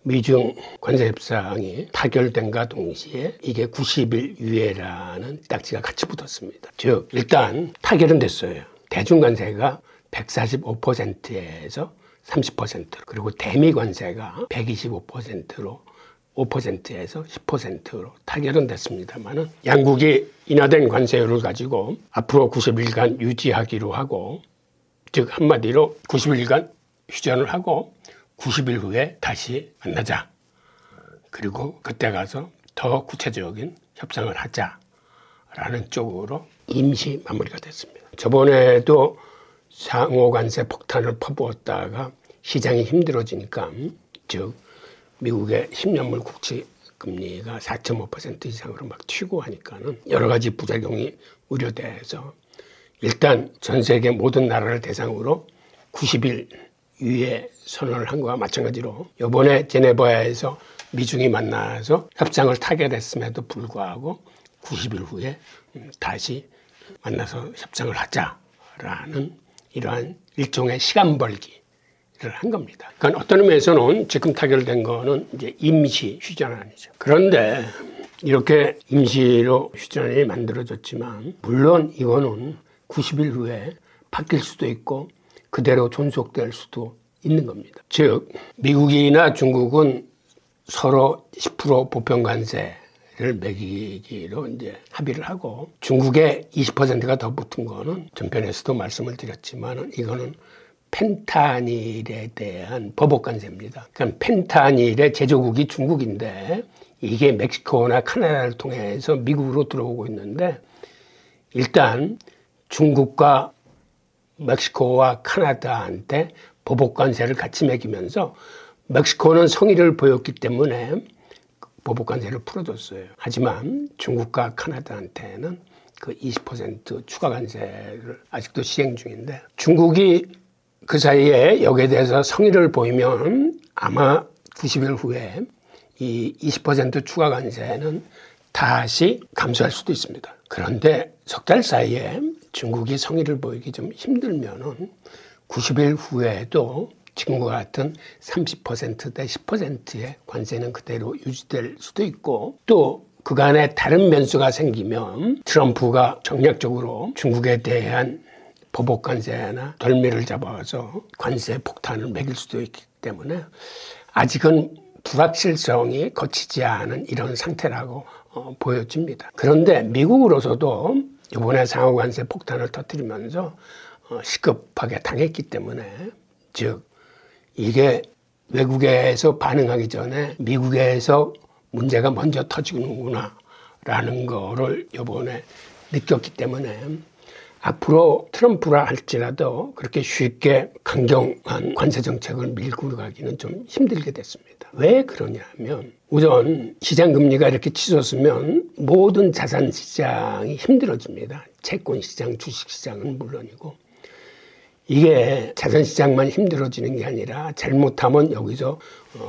미중 관세 협상이 타결된과 동시에 이게 90일 유예라는 딱지가 같이 붙었습니다. 즉 일단 타결은 됐어요. 대중 관세가 145%에서 30% 그리고 대미 관세가 125%로 5%에서 10%로 타결은 됐습니다만은 양국이 인하된 관세율을 가지고 앞으로 90일간 유지하기로 하고, 즉 한마디로 90일간 휴전을 하고 90일 후에 다시 만나자. 그리고 그때 가서 더 구체적인 협상을 하자라는 쪽으로 임시 마무리가 됐습니다. 저번에도 상호관세 폭탄을 퍼부었다가 시장이 힘들어지니까, 즉 미국의 10년물 국채 금리가 4.5% 이상으로 막 튀고 하니까는 여러 가지 부작용이 우려돼서 일단 전 세계 모든 나라를 대상으로 90일 유예 선언을 한 거와 마찬가지로 이번에 제네바에서 미중이 만나서 협상을 타결했음에도 불구하고 90일 후에 다시 만나서 협상을 하자라는 이러한 일종의 시간 벌기를 한 겁니다. 그러니까 어떤 의미에서는 지금 타결된 거는 이제 임시 휴전안이죠. 그런데 이렇게 임시로 휴전안이 만들어졌지만 물론 이거는 90일 후에 바뀔 수도 있고 그대로 존속될 수도 있는 겁니다. 즉 미국이나 중국은 서로 10% 보편 관세를 매기기로 이제 합의를 하고, 중국에 20%가 더 붙은 거는 전편에서도 말씀을 드렸지만 이거는 펜타닐에 대한 보복 관세입니다. 그러니까 펜타닐의 제조국이 중국인데 이게 멕시코나 카나다를 통해서 미국으로 들어오고 있는데, 일단 중국과 멕시코와 카나다한테 보복 관세를 같이 매기면서 멕시코는 성의를 보였기 때문에 보복 관세를 풀어줬어요. 하지만 중국과 카나다한테는 그 20% 추가 관세를 아직도 시행 중인데, 중국이 그 사이에 여기에 대해서 성의를 보이면 아마 90일 후에 이 20% 추가 관세는 다시 감소할 수도 있습니다. 그런데 석 달 사이에 중국이 성의를 보이기 좀 힘들면은 90일 후에도 지금과 같은 30%대 10%의 관세는 그대로 유지될 수도 있고, 또 그간에 다른 변수가 생기면 트럼프가 정략적으로 중국에 대한 보복 관세나 덜미를 잡아서 관세 폭탄을 매길 수도 있기 때문에 아직은 불확실성이 거치지 않은 이런 상태라고 보여집니다. 그런데 미국으로서도 이번에 상호관세 폭탄을 터뜨리면서 시급하게 당했기 때문에, 즉 이게 외국에서 반응하기 전에 미국에서 문제가 먼저 터지는구나 라는 거를 이번에 느꼈기 때문에 앞으로 트럼프라 할지라도 그렇게 쉽게 강경한 관세 정책을 밀고 가기는 좀 힘들게 됐습니다. 왜 그러냐면 우선 시장 금리가 이렇게 치솟으면 모든 자산 시장이 힘들어집니다. 채권 시장, 주식 시장은 물론이고, 이게 자산 시장만 힘들어지는 게 아니라 잘못하면 여기서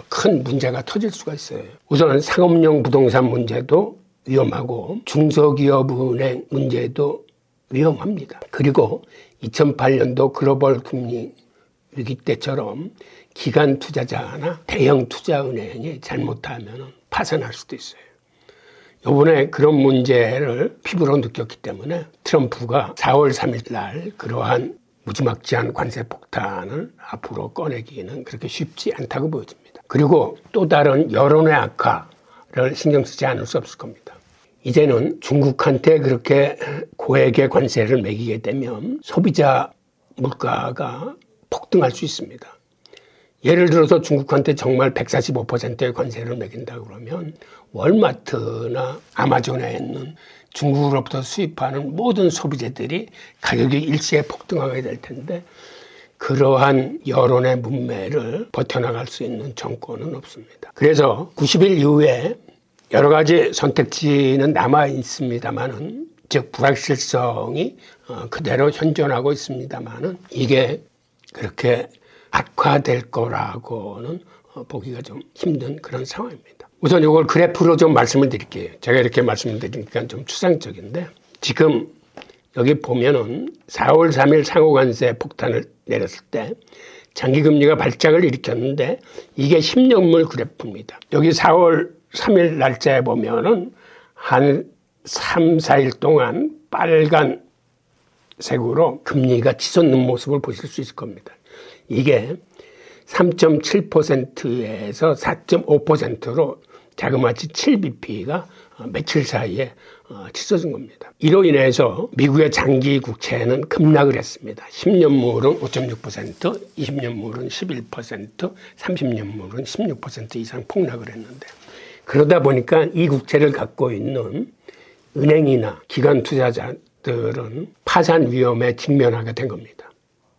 큰 문제가 터질 수가 있어요. 우선 상업용 부동산 문제도 위험하고 중소기업은행 문제도 위험합니다. 그리고 2008년도 글로벌 금리 위기 때처럼 기관 투자자나 대형 투자은행이 잘못하면 파산할 수도 있어요. 이번에 그런 문제를 피부로 느꼈기 때문에 트럼프가 4월 3일 날 그러한 무지막지한 관세 폭탄을 앞으로 꺼내기는 그렇게 쉽지 않다고 보여집니다. 그리고 또 다른 여론의 악화를 신경 쓰지 않을 수 없을 겁니다. 이제는 중국한테 그렇게 고액의 관세를 매기게 되면 소비자 물가가 폭등할 수 있습니다. 예를 들어서 중국한테 정말 145%의 관세를 매긴다 그러면 월마트나 아마존에 있는 중국으로부터 수입하는 모든 소비재들이 가격이 일시에 폭등하게 될 텐데, 그러한 여론의 문매를 버텨나갈 수 있는 정권은 없습니다. 그래서 90일 이후에 여러 가지 선택지는 남아 있습니다만은, 즉 불확실성이 그대로 현존하고 있습니다만은 이게 그렇게 악화될 거라고는 보기가 좀 힘든 그런 상황입니다. 우선 이걸 그래프로 좀 말씀을 드릴게요. 제가 이렇게 말씀을 드리니까 좀 추상적인데, 지금 여기 보면은 4월 3일 상호관세 폭탄을 내렸을 때 장기금리가 발작을 일으켰는데 이게 10년물 그래프입니다. 여기 4월 3일 날짜에 보면은 한 3, 4일 동안 빨간 색으로 금리가 치솟는 모습을 보실 수 있을 겁니다. 이게 3.7%에서 4.5%로 자그마치 7bp가 며칠 사이에 치솟은 겁니다. 이로 인해서 미국의 장기 국채는 급락을 했습니다. 10년물은 5.6%, 20년물은 11%, 30년물은 16% 이상 폭락을 했는데 그러다 보니까 이 국채를 갖고 있는 은행이나 기관 투자자들은 파산 위험에 직면하게 된 겁니다.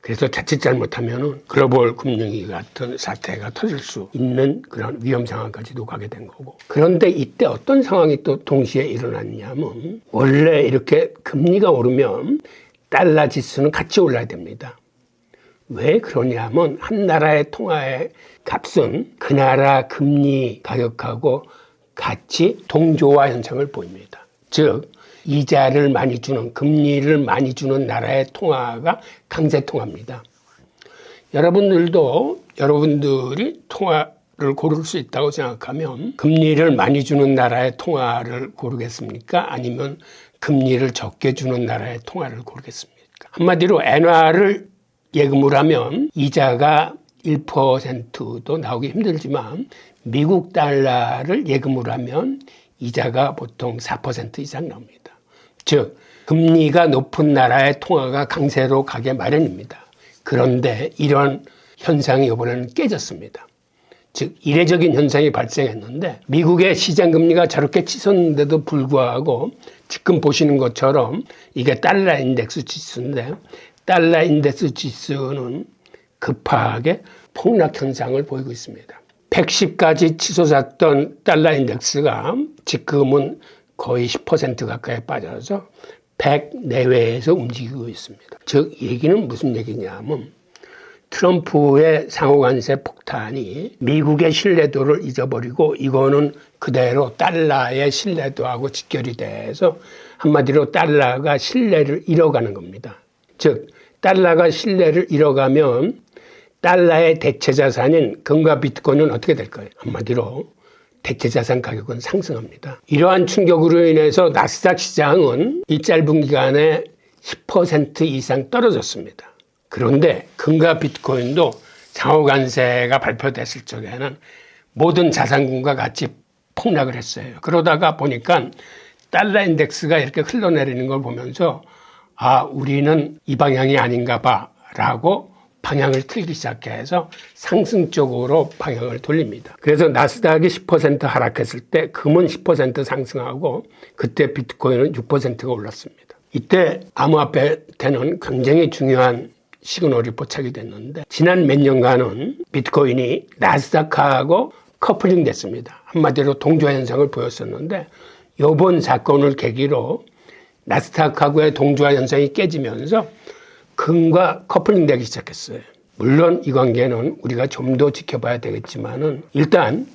그래서 자칫 잘못하면 글로벌 금융위기 같은 사태가 터질 수 있는 그런 위험 상황까지도 가게 된 거고. 그런데 이때 어떤 상황이 또 동시에 일어났냐면 원래 이렇게 금리가 오르면 달러 지수는 같이 올라야 됩니다. 왜 그러냐면 한 나라의 통화의 값은 그 나라 금리 가격하고 같이 동조화 현상을 보입니다. 즉 이자를 많이 주는, 금리를 많이 주는 나라의 통화가 강세 통화입니다. 여러분들이 통화를 고를 수 있다고 생각하면 금리를 많이 주는 나라의 통화를 고르겠습니까? 아니면 금리를 적게 주는 나라의 통화를 고르겠습니까? 한마디로 엔화를 예금을 하면 이자가 1%도 나오기 힘들지만 미국 달러를 예금을 하면 이자가 보통 4% 이상 나옵니다. 즉 금리가 높은 나라의 통화가 강세로 가게 마련입니다. 그런데 이런 현상이 이번에는 깨졌습니다. 즉 이례적인 현상이 발생했는데 미국의 시장금리가 저렇게 치솟는데도 불구하고 지금 보시는 것처럼 이게 달러 인덱스 지수인데 달러 인덱스 지수는 급하게 폭락 현상을 보이고 있습니다. 110까지 치솟았던 달러 인덱스가 지금은 거의 10% 가까이 빠져서 100 내외에서 움직이고 있습니다. 즉 얘기는 무슨 얘기냐면 트럼프의 상호관세 폭탄이 미국의 신뢰도를 잊어버리고 이거는 그대로 달러의 신뢰도하고 직결이 돼서 한마디로 달러가 신뢰를 잃어가는 겁니다. 즉 달러가 신뢰를 잃어가면 달러의 대체 자산인 금과 비트코인은 어떻게 될까요? 한마디로 대체 자산 가격은 상승합니다. 이러한 충격으로 인해서 나스닥 시장은 이 짧은 기간에 10% 이상 떨어졌습니다. 그런데 금과 비트코인도 상호관세가 발표됐을 적에는 모든 자산군과 같이 폭락을 했어요. 그러다가 보니까 달러 인덱스가 이렇게 흘러내리는 걸 보면서 우리는 이 방향이 아닌가 봐 라고 방향을 틀기 시작해서 상승 쪽으로 방향을 돌립니다. 그래서 나스닥이 10% 하락했을 때 금은 10% 상승하고 그때 비트코인은 6%가 올랐습니다. 이때 암호화폐는 굉장히 중요한 시그널이 포착이 됐는데 지난 몇 년간은 비트코인이 나스닥하고 커플링 됐습니다. 한마디로 동조화 현상을 보였었는데 이번 사건을 계기로 나스닥하고의 동조화 현상이 깨지면서 금과 커플링 되기 시작했어요. 물론 이 관계는 우리가 좀 더 지켜봐야 되겠지만은 일단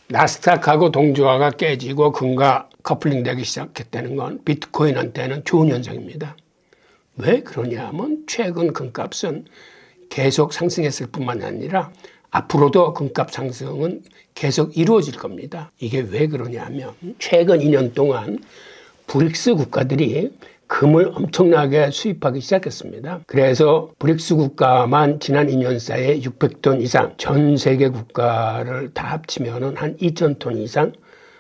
나스닥하고 동조화가 깨지고 금과 커플링 되기 시작했다는 건 비트코인한테는 좋은 현상입니다. 왜 그러냐면 최근 금값은 계속 상승했을 뿐만 아니라 앞으로도 금값 상승은 계속 이루어질 겁니다. 이게 왜 그러냐면 최근 2년 동안 브릭스 국가들이 금을 엄청나게 수입하기 시작했습니다. 그래서 브릭스 국가만 지난 2년 사이에 600톤 이상, 전 세계 국가를 다 합치면 한 2,000톤 이상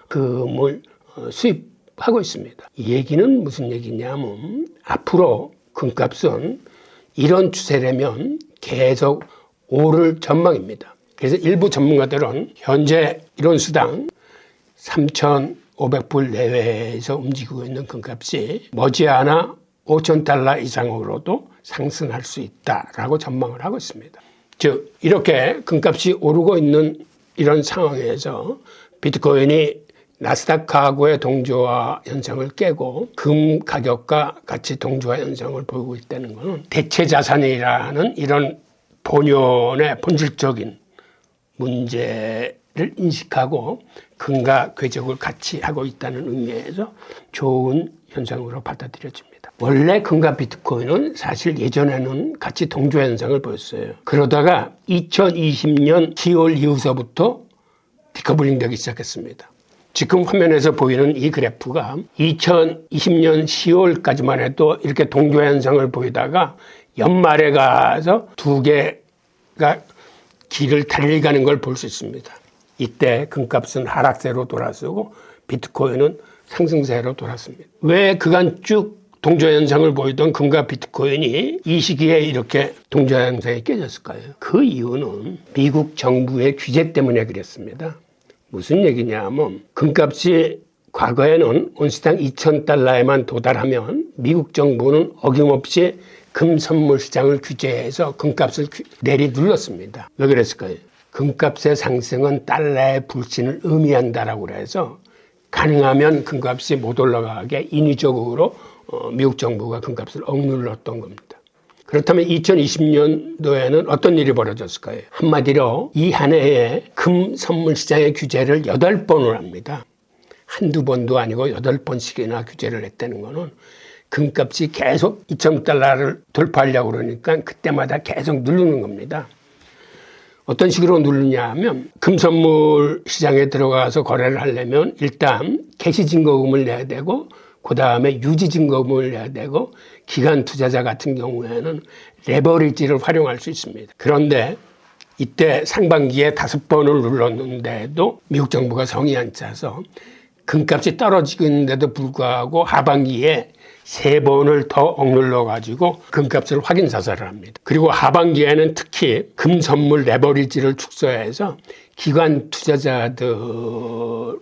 금을 수입하고 있습니다. 이 얘기는 무슨 얘기냐면 앞으로 금값은 이런 추세라면 계속 오를 전망입니다. 그래서 일부 전문가들은 현재 이런 수당 3,500불 내외에서 움직이고 있는 금값이 머지않아 5,000달러 이상으로도 상승할 수 있다라고 전망을 하고 있습니다. 즉 이렇게 금값이 오르고 있는 이런 상황에서 비트코인이 나스닥하고의 동조화 현상을 깨고 금 가격과 같이 동조화 현상을 보이고 있다는 것은 대체 자산이라는 이런 본연의 본질적인 문제를 인식하고 금과 궤적을 같이 하고 있다는 의미에서 좋은 현상으로 받아들여집니다. 원래 금과 비트코인은 사실 예전에는 같이 동조 현상을 보였어요. 그러다가 2020년 10월 이후서부터 디커플링 되기 시작했습니다. 지금 화면에서 보이는 이 그래프가 2020년 10월까지만 해도 이렇게 동조 현상을 보이다가 연말에 가서 두 개가 길을 달리가는 걸 볼 수 있습니다. 이때 금값은 하락세로 돌아서고 비트코인은 상승세로 돌았습니다. 왜 그간 쭉 동조 현상을 보이던 금과 비트코인이 이 시기에 이렇게 동조 현상이 깨졌을까요? 그 이유는 미국 정부의 규제 때문에 그랬습니다. 무슨 얘기냐 하면 금값이 과거에는 온스당 2,000달러에만 도달하면 미국 정부는 어김없이 금 선물 시장을 규제해서 금값을 내리눌렀습니다. 왜 그랬을까요? 금값의 상승은 달러의 불신을 의미한다라고 해서 가능하면 금값이 못 올라가게 인위적으로 미국 정부가 금값을 억눌렀던 겁니다. 그렇다면 2020년도에는 어떤 일이 벌어졌을까요? 한마디로 이 한 해에 금 선물 시장의 규제를 8번을 합니다. 한두 번도 아니고 8번씩이나 규제를 했다는 거는 금값이 계속 2,000달러를 돌파하려고 그러니까 그때마다 계속 누르는 겁니다. 어떤 식으로 누르냐 하면 금 선물 시장에 들어가서 거래를 하려면 일단 개시 증거금을 내야 되고 그 다음에 유지 증거금을 내야 되고 기관 투자자 같은 경우에는 레버리지를 활용할 수 있습니다. 그런데 이때 상반기에 5번을 눌렀는데도 미국 정부가 성이 안 차서 금값이 떨어지고 있는데도 불구하고 하반기에 3번을 더 억눌러 가지고 금값을 확인 사살을 합니다. 그리고 하반기에는 특히 금 선물 레버리지를 축소해서 기관 투자자들한테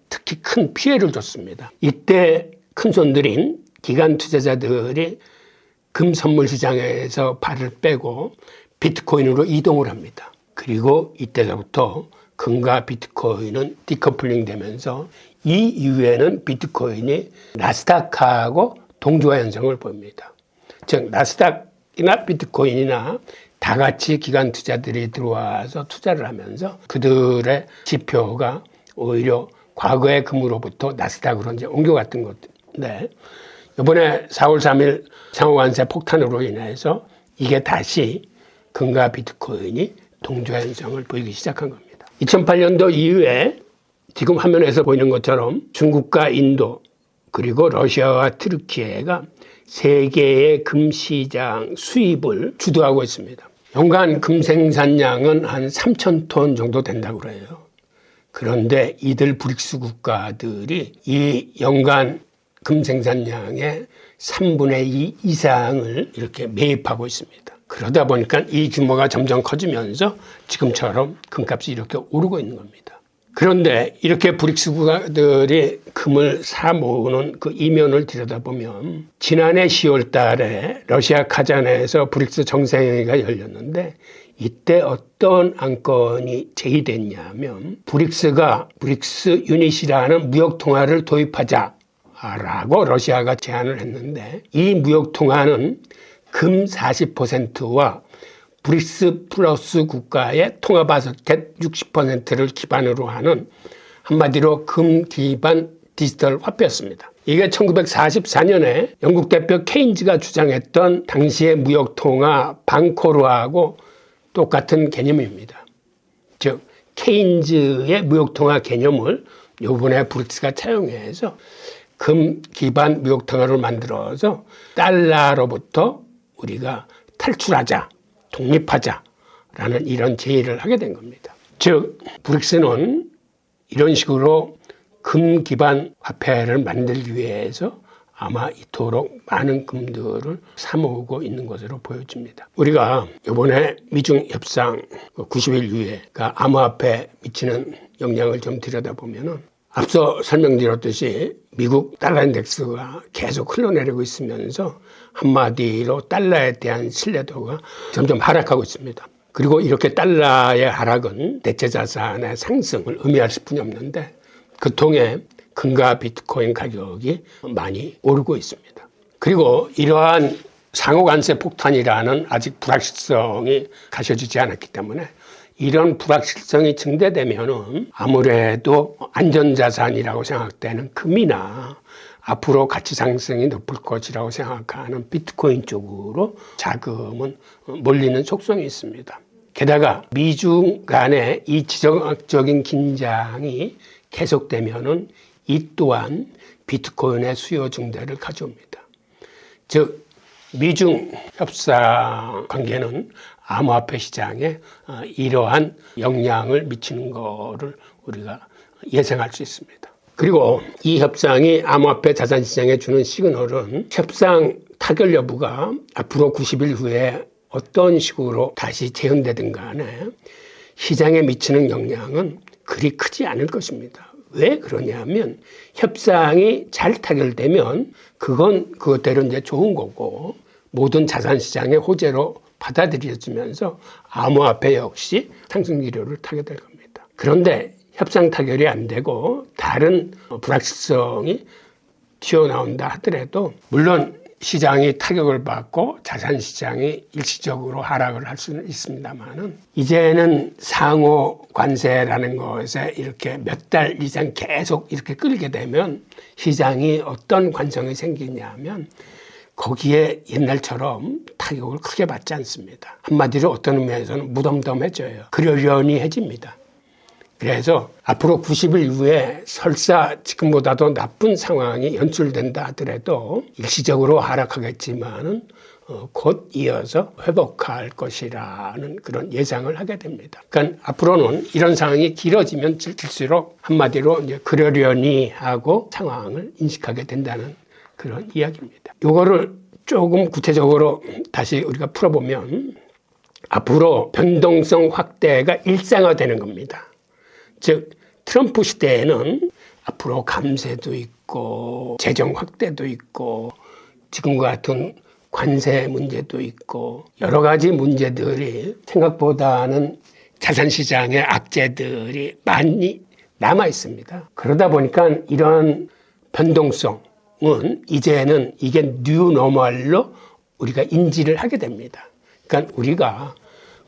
특히 큰 피해를 줬습니다. 이때 큰손들인 기관 투자자들이 금 선물 시장에서 발을 빼고 비트코인으로 이동을 합니다. 그리고 이때부터 금과 비트코인은 디커플링 되면서 이 이후에는 비트코인이 나스닥하고 동조화 현상을 보입니다. 즉 나스닥이나 비트코인이나 다 같이 기관 투자들이 들어와서 투자를 하면서 그들의 지표가 오히려 과거의 금으로부터 나스닥으로 이제 옮겨갔던 건데 이번에 4월 3일 상호관세 폭탄으로 인해서 이게 다시 금과 비트코인이 동조화 현상을 보이기 시작한 겁니다. 2008년도 이후에 지금 화면에서 보이는 것처럼 중국과 인도 그리고 러시아와 트르키예가 세계의 금 시장 수입을 주도하고 있습니다. 연간 금 생산량은 한 3,000톤 정도 된다고 그래요. 그런데 이들 브릭스 국가들이 이 연간 금 생산량의 3분의 2 이상을 이렇게 매입하고 있습니다. 그러다 보니까 이 규모가 점점 커지면서 지금처럼 금값이 이렇게 오르고 있는 겁니다. 그런데 이렇게 브릭스 국가들이 금을 사 모으는 그 이면을 들여다보면 지난해 10월 달에 러시아 카잔에서 브릭스 정상회의가 열렸는데 이때 어떤 안건이 제기됐냐면 브릭스 유닛이라는 무역 통화를 도입하자라고 러시아가 제안을 했는데 이 무역 통화는 금 40%와 브릭스 플러스 국가의 통화바스켓 60%를 기반으로 하는 한마디로 금 기반 디지털 화폐였습니다. 이게 1944년에 영국 대표 케인즈가 주장했던 당시의 무역통화 방코르하고 똑같은 개념입니다. 즉 케인즈의 무역통화 개념을 이번에 브릭스가 차용해서 금 기반 무역통화를 만들어서 달러로부터 우리가 탈출하자, 독립하자라는 이런 제의를 하게 된 겁니다. 즉 브릭스는 이런 식으로 금 기반 화폐를 만들기 위해서 아마 이토록 많은 금들을 사모으고 있는 것으로 보여집니다. 우리가 이번에 미중 협상 90일 이후에가 암호화폐에 미치는 영향을 좀 들여다보면은 앞서 설명드렸듯이 미국 달러 인덱스가 계속 흘러내리고 있으면서 한마디로 달러에 대한 신뢰도가 점점 하락하고 있습니다. 그리고 이렇게 달러의 하락은 대체 자산의 상승을 의미할 수뿐이 없는데 그 통해 금과 비트코인 가격이 많이 오르고 있습니다. 그리고 이러한 상호관세 폭탄이라는 아직 불확실성이 가셔지지 않았기 때문에 이런 불확실성이 증대되면은 아무래도 안전자산이라고 생각되는 금이나 앞으로 가치 상승이 높을 것이라고 생각하는 비트코인 쪽으로 자금은 몰리는 속성이 있습니다. 게다가 미중 간의 이 지정학적인 긴장이 계속되면은 이 또한 비트코인의 수요 증대를 가져옵니다. 즉 미중 협상 관계는 암호화폐 시장에 이러한 영향을 미치는 것을 우리가 예상할 수 있습니다. 그리고 이 협상이 암호화폐 자산 시장에 주는 시그널은 협상 타결 여부가 앞으로 90일 후에 어떤 식으로 다시 재현되든 간에 시장에 미치는 영향은 그리 크지 않을 것입니다. 왜 그러냐면 협상이 잘 타결되면 그건 그것대로 이제 좋은 거고 모든 자산 시장의 호재로 받아들여지면서 암호화폐 역시 상승 기류를 타게 될 겁니다. 그런데 협상 타결이 안 되고 다른 불확실성이 튀어나온다 하더라도 물론 시장이 타격을 받고 자산 시장이 일시적으로 하락을 할 수는 있습니다만은 이제는 상호 관세라는 것에 이렇게 몇 달 이상 계속 이렇게 끌게 되면 시장이 어떤 관성이 생기냐면 거기에 옛날처럼 타격을 크게 받지 않습니다. 한마디로 어떤 의미에서는 무덤덤해져요. 그러려니해집니다. 그래서 앞으로 90일 후에 설사 지금보다도 나쁜 상황이 연출된다 하더라도 일시적으로 하락하겠지만은 곧 이어서 회복할 것이라는 그런 예상을 하게 됩니다. 그러니까 앞으로는 이런 상황이 길어지면 길수록 한마디로 이제 그러려니 하고 상황을 인식하게 된다는 그런 이야기입니다. 이거를 조금 구체적으로 다시 우리가 풀어보면 앞으로 변동성 확대가 일상화되는 겁니다. 즉 트럼프 시대에는 앞으로 감세도 있고 재정 확대도 있고 지금과 같은 관세 문제도 있고 여러 가지 문제들이 생각보다는 자산시장의 악재들이 많이 남아 있습니다. 그러다 보니까 이런 변동성은 이제는 이게 뉴노멀로 우리가 인지를 하게 됩니다. 그러니까 우리가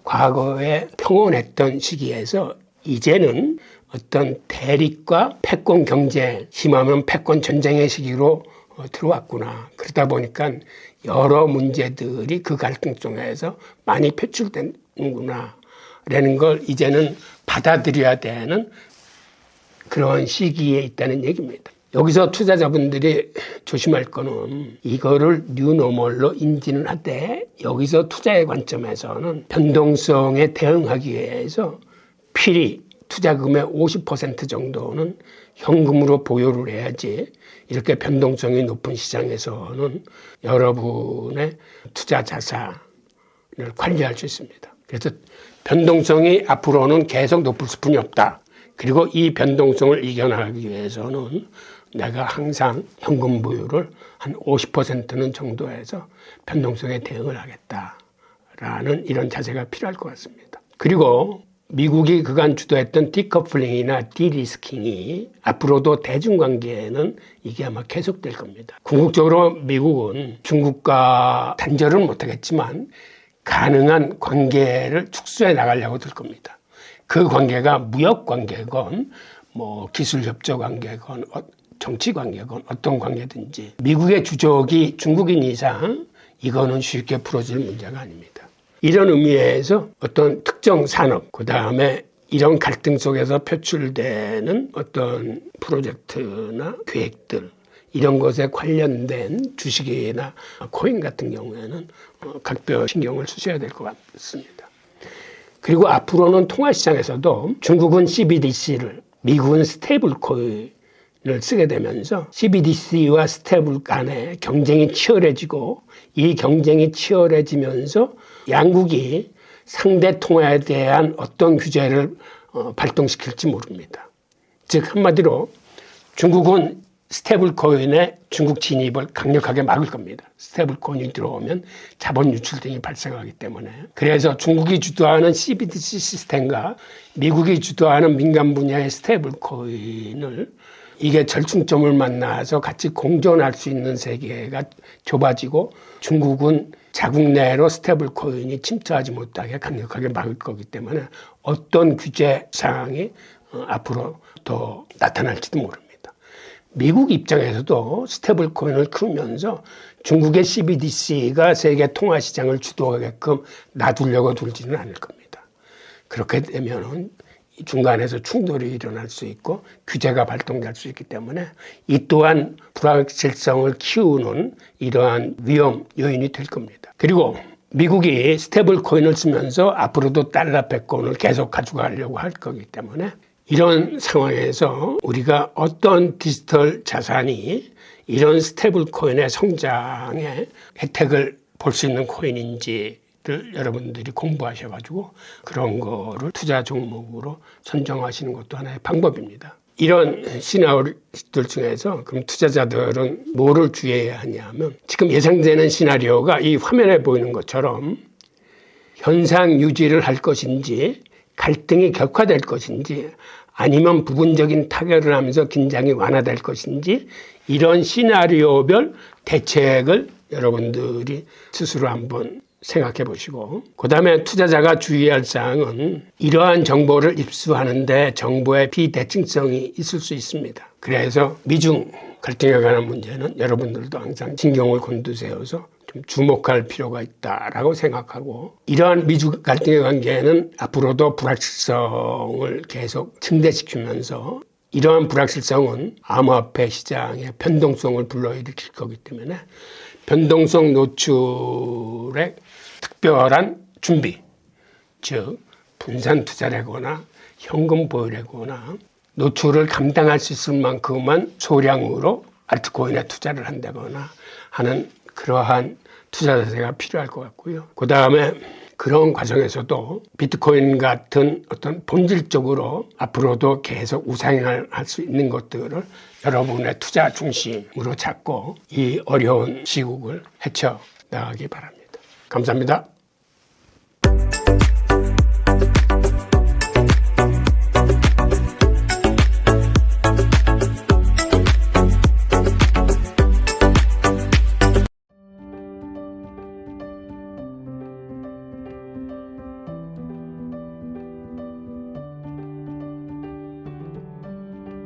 과거에 평온했던 시기에서 이제는 어떤 대립과 패권 경쟁, 심하면 패권 전쟁의 시기로 들어왔구나. 그러다 보니까 여러 문제들이 그 갈등 속에서 많이 표출되는구나. 라는 걸 이제는 받아들여야 되는 그런 시기에 있다는 얘기입니다. 여기서 투자자분들이 조심할 거는 이거를 뉴노멀로 인지는 하되 여기서 투자의 관점에서는 변동성에 대응하기 위해서 필히 투자금의 50% 정도는 현금으로 보유를 해야지 이렇게 변동성이 높은 시장에서는 여러분의 투자 자산을 관리할 수 있습니다. 그래서 변동성이 앞으로는 계속 높을 수뿐이 없다. 그리고 이 변동성을 이겨나가기 위해서는 내가 항상 현금 보유를 한 50%는 정도에서 변동성에 대응을 하겠다라는 이런 자세가 필요할 것 같습니다. 그리고 미국이 그간 주도했던 디커플링이나 디리스킹이 앞으로도 대중관계에는 이게 아마 계속될 겁니다. 궁극적으로 미국은 중국과 단절은 못하겠지만 가능한 관계를 축소해 나가려고 들 겁니다. 그 관계가 무역 관계건 기술 협조 관계건 정치 관계건 어떤 관계든지 미국의 주적이 중국인 이상 이거는 쉽게 풀어질 문제가 아닙니다. 이런 의미에서 어떤 특정 산업, 그 다음에 이런 갈등 속에서 표출되는 어떤 프로젝트나 계획들, 이런 것에 관련된 주식이나 코인 같은 경우에는 각별 신경을 쓰셔야 될 것 같습니다. 그리고 앞으로는 통화시장에서도 중국은 CBDC를, 미국은 스테이블 코인을 쓰게 되면서 CBDC와 스테이블 간의 경쟁이 치열해지고 이 경쟁이 치열해지면서 양국이 상대 통화에 대한 어떤 규제를 발동시킬지 모릅니다. 즉 한마디로 중국은 스테이블 코인의 중국 진입을 강력하게 막을 겁니다. 스테이블 코인이 들어오면 자본 유출 등이 발생하기 때문에. 그래서 중국이 주도하는 CBDC 시스템과 미국이 주도하는 민간 분야의 스테이블 코인을 이게 절충점을 만나서 같이 공존할 수 있는 세계가 좁아지고 중국은 자국 내로 스테이블 코인이 침투하지 못하게 강력하게 막을 거기 때문에 어떤 규제 사항이 앞으로 더 나타날지도 모릅니다. 미국 입장에서도 스테이블 코인을 키우면서 중국의 CBDC가 세계 통화 시장을 주도하게끔 놔두려고 들지는 않을 겁니다. 그렇게 되면은 중간에서 충돌이 일어날 수 있고 규제가 발동될 수 있기 때문에 이 또한 불확실성을 키우는 이러한 위험 요인이 될 겁니다. 그리고 미국이 스테이블 코인을 쓰면서 앞으로도 달러 패권을 계속 가져가려고 할 거기 때문에 이런 상황에서 우리가 어떤 디지털 자산이 이런 스테이블 코인의 성장에 혜택을 볼 수 있는 코인인지를 여러분들이 공부하셔가지고 그런 거를 투자 종목으로 선정하시는 것도 하나의 방법입니다. 이런 시나리오들 중에서 그럼 투자자들은 뭐를 주의해야 하냐면 지금 예상되는 시나리오가 이 화면에 보이는 것처럼 현상 유지를 할 것인지 갈등이 격화될 것인지 아니면 부분적인 타결을 하면서 긴장이 완화될 것인지 이런 시나리오별 대책을 여러분들이 스스로 한번 생각해 보시고 그 다음에 투자자가 주의할 사항은 이러한 정보를 입수하는데 정보의 비대칭성이 있을 수 있습니다. 그래서 미중 갈등에 관한 문제는 여러분들도 항상 신경을 곤두세워서 좀 주목할 필요가 있다라고 생각하고 이러한 미중 갈등의 관계는 앞으로도 불확실성을 계속 증대시키면서 이러한 불확실성은 암호화폐 시장의 변동성을 불러일으킬 거기 때문에 변동성 노출의 특별한 준비, 즉 분산 투자를 하거나 현금 보유를 하거나 노출을 감당할 수 있을 만큼만 소량으로 알트코인에 투자를 한다거나 하는 그러한 투자 자세가 필요할 것 같고요. 그 다음에 그런 과정에서도 비트코인 같은 어떤 본질적으로 앞으로도 계속 우상향할 수 있는 것들을 여러분의 투자 중심으로 잡고 이 어려운 시국을 헤쳐나가기 바랍니다. 감사합니다.